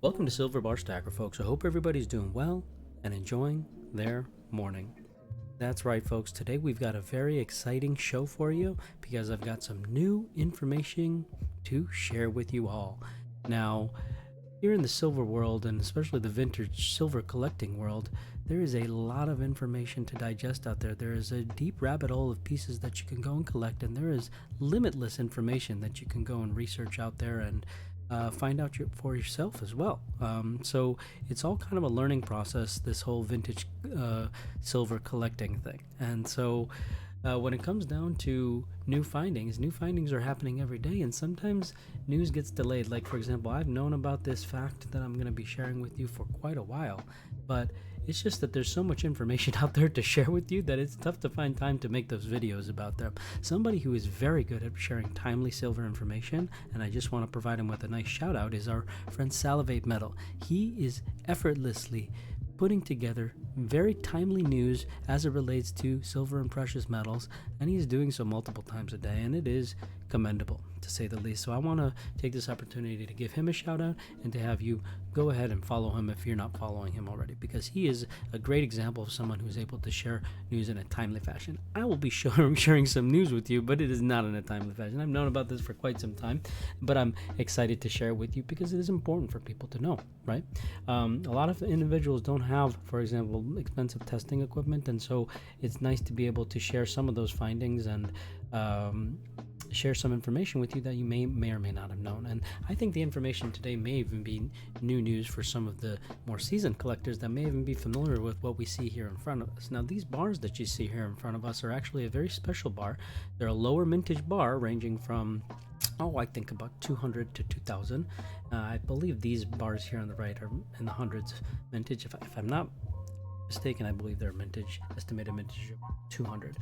Welcome to Silver Bar Stacker, folks. I hope everybody's doing well and enjoying their morning. That's right, folks. Today we've got a very exciting show for you because I've got some new information to share with you all. Now, here in the silver world, and especially the vintage silver collecting world, there is a lot of information to digest out there. There is a deep rabbit hole of pieces that you can go and collect, and there is limitless information that you can go and research out there and find out for yourself as well. So it's all kind of a learning process, this whole vintage silver collecting thing. And so when it comes down to new findings are happening every day, and sometimes news gets delayed. Like, for example, I've known about this fact that I'm going to be sharing with you for quite a while, but it's just that there's so much information out there to share with you that it's tough to find time to make those videos about them. Somebody who is very good at sharing timely silver information, and I just want to provide him with a nice shout out, is our friend Salivate Metal. He is effortlessly putting together very timely news as it relates to silver and precious metals, and he's doing so multiple times a day, and it is commendable, to say the least. So I want to take this opportunity to give him a shout out and to have you go ahead and follow him if you're not following him already, because he is a great example of someone who's able to share news in a timely fashion. I will be sharing some news with you, but it is not in a timely fashion. I've known about this for quite some time, but I'm excited to share it with you because it is important for people to know, right? A lot of individuals don't have, for example, expensive testing equipment, and so it's nice to be able to share some of those findings and share some information with you that you may or may not have known. And I think the information today may even be new news for some of the more seasoned collectors that may even be familiar with what we see here in front of us. Now, these bars that you see here in front of us are actually a very special bar. They're a lower mintage bar ranging from, I think about 200 to 2000. I believe these bars here on the right are in the hundreds vintage. If I'm not mistaken, I believe they're estimated vintage of 200.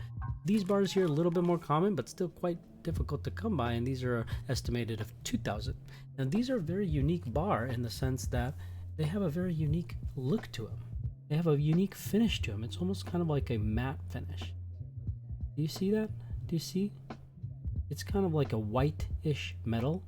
These bars here are a little bit more common, but still quite difficult to come by, and these are estimated of 2000. Now, these are a very unique bar in the sense that they have a very unique look to them. They have a unique finish to them. It's almost kind of like a matte finish. Do you see that? Do you see? It's kind of like a white-ish metal,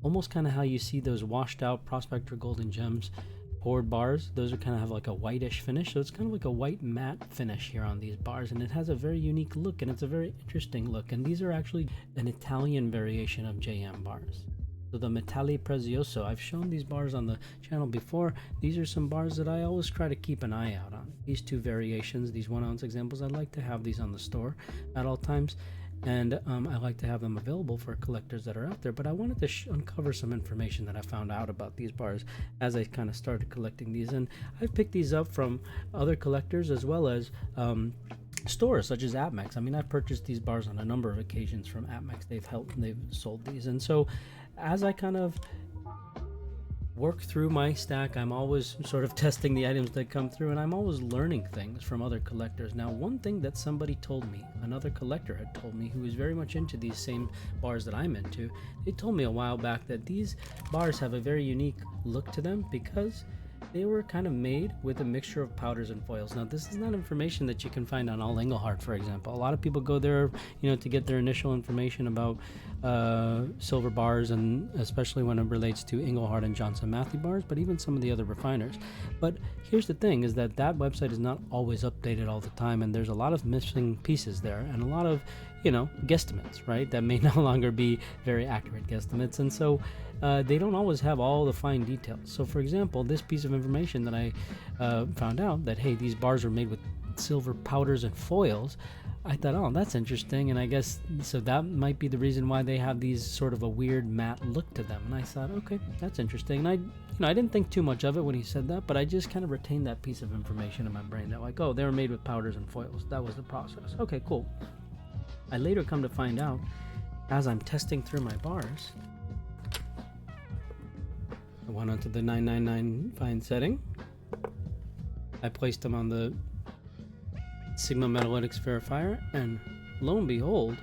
almost kind of how you see those washed out Prospector Golden Gems poured bars. Those are kind of have like a whitish finish, so it's kind of like a white matte finish here on these bars, and it has a very unique look, and it's a very interesting look. And these are actually an Italian variation of JM bars. So the Metalli Preziosi, I've shown these bars on the channel before. These are some bars that I always try to keep an eye out on. These two variations, these 1 ounce examples, I like to have these on the store at all times, and I like to have them available for collectors that are out there. But I wanted to uncover some information that I found out about these bars as I kind of started collecting these, and I've picked these up from other collectors as well as stores such as APMEX. I mean, I've purchased these bars on a number of occasions from APMEX. They've sold these, and so as I kind of work through my stack, I'm always sort of testing the items that come through, and I'm always learning things from other collectors. Now, one thing that somebody told me, another collector had told me, who is very much into these same bars that I'm into, they told me a while back that these bars have a very unique look to them because they were kind of made with a mixture of powders and foils. Now, this is not information that you can find on all Engelhard, for example. A lot of people go there, to get their initial information about silver bars, and especially when it relates to Engelhard and Johnson Matthey bars, but even some of the other refiners. But here's the thing, is that website is not always updated all the time, and there's a lot of missing pieces there, and a lot of guesstimates, right, that may no longer be very accurate guesstimates, and so they don't always have all the fine details. So, for example, this piece of information that I found out that, hey, these bars are made with silver powders and foils, I thought, oh, that's interesting, and I guess so that might be the reason why they have these sort of a weird matte look to them. And I thought, okay, that's interesting. And I didn't think too much of it when he said that, but I just kind of retained that piece of information in my brain that, like, oh, they were made with powders and foils. That was the process. Okay, cool. I later come to find out, as I'm testing through my bars, I went onto the 999 fine setting. I placed them on the Sigma Metalytics verifier, and lo and behold,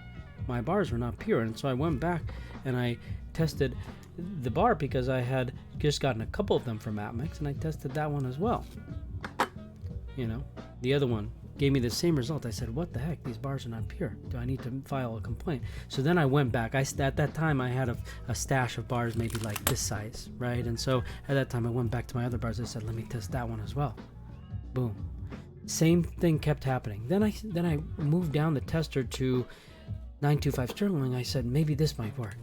my bars were not pure. And so I went back and I tested the bar because I had just gotten a couple of them from Atmex, and I tested that one as well. You know, the other one gave me the same result. I said, what the heck, these bars are not pure. Do I need to file a complaint? So then I went back. At that time I had a stash of bars maybe like this size, right? And so at that time I went back to my other bars. I said, let me test that one as well. Boom. Same thing kept happening. Then I moved down the tester to 925 sterling. I said, maybe this might work.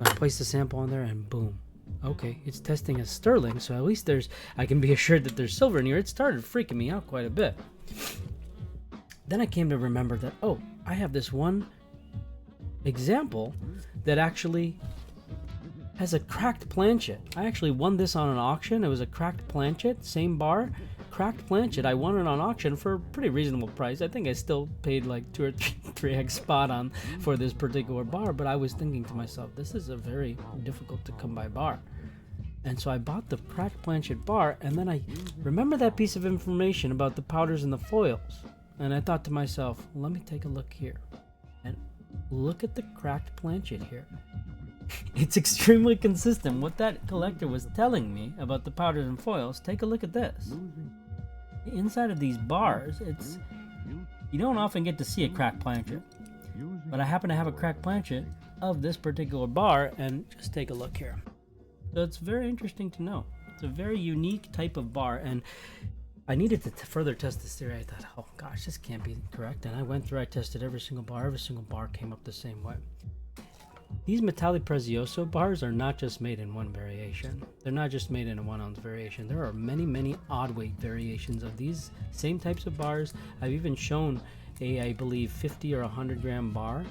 I placed the sample on there and boom. Okay, it's testing as sterling, so at least I can be assured that there's silver in here. It started freaking me out quite a bit. Then I came to remember that, oh, I have this one example that actually has a cracked planchet. I actually won this on an auction. It was a cracked planchet, same bar, cracked planchet. I won it on auction for a pretty reasonable price. I think I still paid like 2 or 3x spot on for this particular bar, but I was thinking to myself, this is a very difficult to come by bar. And so I bought the cracked planchet bar, and then I remember that piece of information about the powders and the foils. And I thought to myself, let me take a look here. And look at the cracked planchet here. It's extremely consistent. What that collector was telling me about the powders and foils, take a look at this. Inside of these bars, you don't often get to see a cracked planchet. But I happen to have a cracked planchet of this particular bar, and just take a look here. So it's very interesting to know. It's a very unique type of bar, and I needed to further test this theory. I thought, oh gosh, this can't be correct. And I went through, I tested every single bar came up the same way. These Metalli Preziosi bars are not just made in one variation. They're not just made in a 1 ounce variation. There are many, many odd weight variations of these same types of bars. I've even shown I believe 50 or 100 gram bar,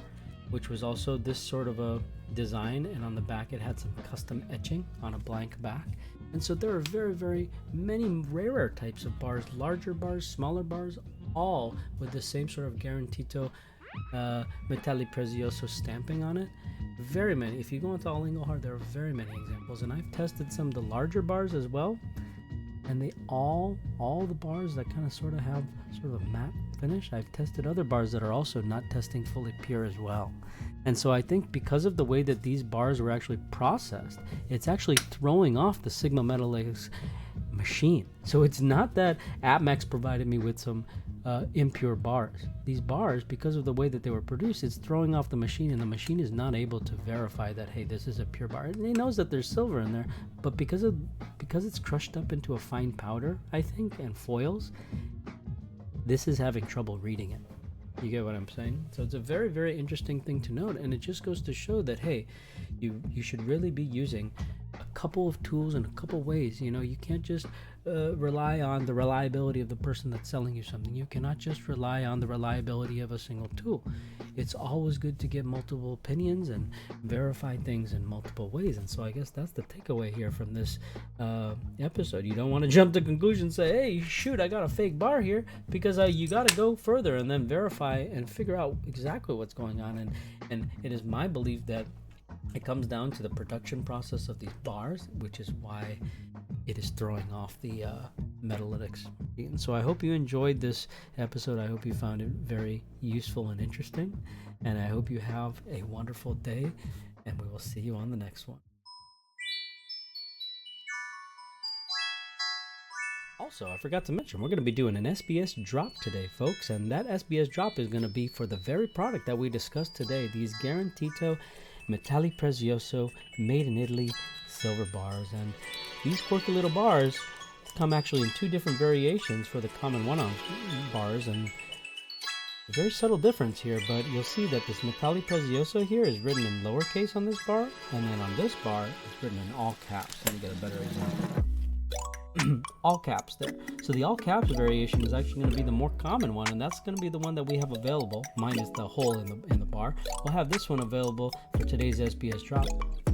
which was also this sort of a design, and on the back it had some custom etching on a blank back. And so there are very, very many rarer types of bars, larger bars, smaller bars, all with the same sort of Garantito Metalli Preziosi stamping on it. Very many. If you go into all Engelhard, there are very many examples, and I've tested some of the larger bars as well, and they all the bars that kind of sort of have sort of a matte finish. I've tested other bars that are also not testing fully pure as well. And so I think because of the way that these bars were actually processed, it's actually throwing off the Sigma Metalytics machine. So it's not that Atmex provided me with some impure bars. These bars, because of the way that they were produced, it's throwing off the machine, and the machine is not able to verify that, hey, this is a pure bar. And it knows that there's silver in there, but because it's crushed up into a fine powder, I think, and foils, this is having trouble reading it. You get what I'm saying? So it's a very, very interesting thing to note, and it just goes to show that, hey, you should really be using a couple of tools in a couple ways. You know, you can't just rely on the reliability of the person that's selling you something. You cannot just rely on the reliability of a single tool. It's always good to get multiple opinions and verify things in multiple ways. And so I guess that's the takeaway here from this episode. You don't want to jump to conclusions and say, hey, shoot, I got a fake bar here, because you got to go further and then verify and figure out exactly what's going on. And it is my belief that it comes down to the production process of these bars, which is why it is throwing off the Metalytics. And so I hope you enjoyed this episode. I hope you found it very useful and interesting. And I hope you have a wonderful day, and we will see you on the next one. Also, I forgot to mention, we're going to be doing an SBS drop today, folks. And that SBS drop is going to be for the very product that we discussed today, these Garantito Metalli Preziosi made in Italy silver bars. And these quirky little bars come actually in 2 different variations for the common 1 ounce bars, and a very subtle difference here, but you'll see that this Metalli Preziosi here is written in lowercase on this bar, and then on this bar it's written in all caps. Let me get a better example. All caps there. So the all caps variation is actually going to be the more common one, and that's going to be the one that we have available, minus the hole in the bar. We'll have this one available for today's SBS drop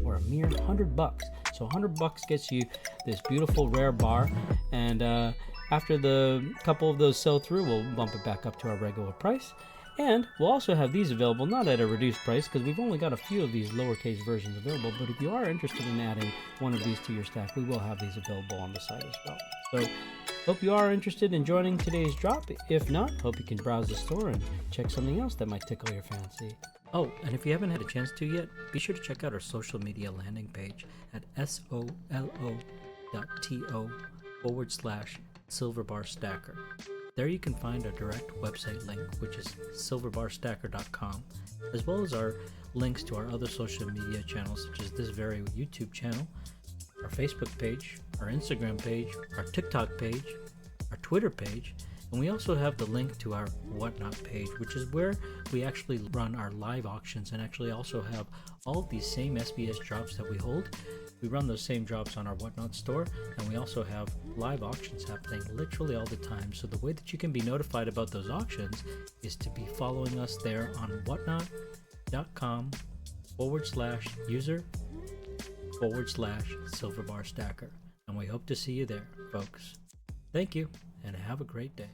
for a mere $100. So $100 gets you this beautiful rare bar, and after the couple of those sell through, we'll bump it back up to our regular price. And we'll also have these available, not at a reduced price, because we've only got a few of these lowercase versions available, but if you are interested in adding one of these to your stack, we will have these available on the site as well. So, hope you are interested in joining today's drop. If not, hope you can browse the store and check something else that might tickle your fancy. Oh, and if you haven't had a chance to yet, be sure to check out our social media landing page at solo.to/silverbarstacker. There you can find our direct website link, which is silverbarstacker.com, as well as our links to our other social media channels, such as this very YouTube channel, our Facebook page, our Instagram page, our TikTok page, our Twitter page, and we also have the link to our Whatnot page, which is where we actually run our live auctions and actually also have all of these same SBS drops that we hold. We run those same drops on our Whatnot store, and we also have live auctions happening literally all the time. So the way that you can be notified about those auctions is to be following us there on whatnot.com/user/silverbarstacker. And we hope to see you there, folks. Thank you, and have a great day.